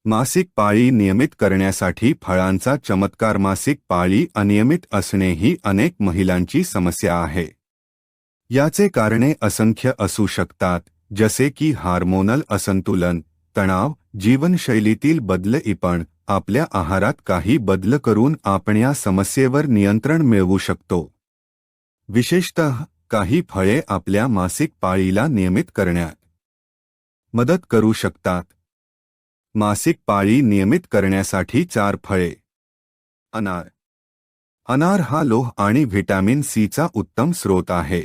मासिक पाळी नियमित करण्यासाठी फळांचा चमत्कार. मासिक पाळी अनियमित असणे ही अनेक महिलांची समस्या आहे. याचे कारणे असंख्य असू शकतात, जसे की हार्मोनल असंतुलन, तणाव, जीवनशैलीतील बदल. पण आपल्या आहारात काही बदल करून आपण या समस्येवर नियंत्रण मिळवू शकतो. विशेषतः काही फळे आपल्या मासिक पाळीला नियमित करण्यात मदत करू शकतात. मासिक पाळी नियमित करण्यासाठी 4 फळे. अनार. अनार हा लोह आणि व्हिटॅमिन सीचा उत्तम स्रोत आहे.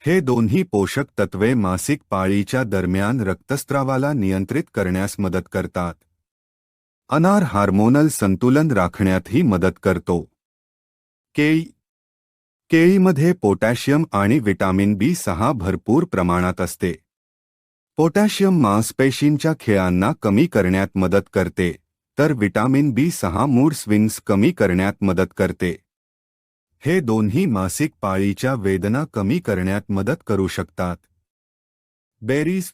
हे दोन्ही पोषक तत्वे मासिक पाळीच्या दरम्यान रक्तस्त्रावाला नियंत्रित करण्यास मदत करतात. अनार हार्मोनल संतुलन राखण्यातही मदत करतो. केळी. केळीमध्ये पोटॅशियम आणि व्हिटॅमिन बी6 भरपूर प्रमाणात असते. पोटॅशियम मांसपेशींच्या खेळांना कमी करण्यात मदत करते, तर व्हिटॅमिन बी6 मूड स्विंग्स कमी करण्यात मदत करते. हे दोन्ही मासिक पाळीच्या वेदना कमी करण्यात मदत करू शकतात. बेरीज.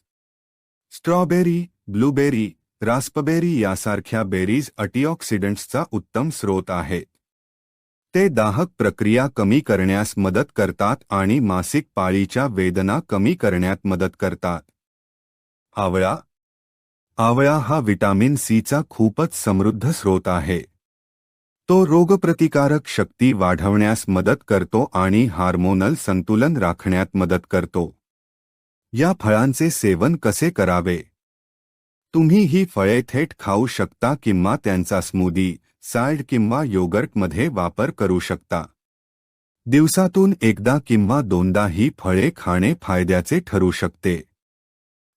स्ट्रॉबेरी, ब्लूबेरी, रास्पबेरी यासारख्या बेरीज अँटीऑक्सिडंट्सचा उत्तम स्रोत आहेत. ते दाहक प्रक्रिया कमी करण्यास मदत करतात आणि मासिक पाळीच्या वेदना कमी करण्यात मदत करतात. आवळा. आवळा हा व्हिटॅमिन सीचा खूपच समृद्ध स्रोत आहे. तो रोगप्रतिकारक शक्ती वाढवण्यास मदत करतो आणि हार्मोनल संतुलन राखण्यात मदत करतो. या फळांचे सेवन कसे करावे? तुम्ही ही फळे थेट खाऊ शकता किंवा त्यांचा स्मूदी, सॅलड किंवा योगर्टमध्ये वापर करू शकता. दिवसातून एकदा किंवा दोनदा ही फळे खाणे फायद्याचे ठरू शकते.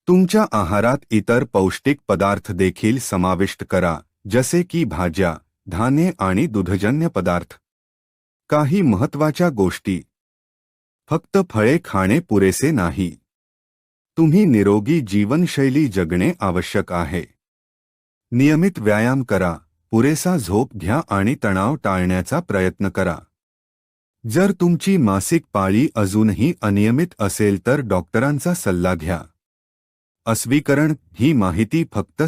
तुमच्या आहारात इतर पौष्टिक पदार्थ देखील समाविष्ट करा, जसे की भाज्या, धान्ये आणि दुग्धजन्य पदार्थ. काही महत्त्वाच्या गोष्टी. फक्त फळे खाणे पुरेसे नाही. तुम्ही निरोगी जीवनशैली जगणे आवश्यक आहे. नियमित व्यायाम करा, पुरेसा झोप घ्या आणि तणाव टाळण्याचा प्रयत्न करा. जर तुमची मासिक पाळी अजूनही अनियमित असेल तर डॉक्टरांचा सल्ला घ्या. अस्वीकरण ही माहिती फक्त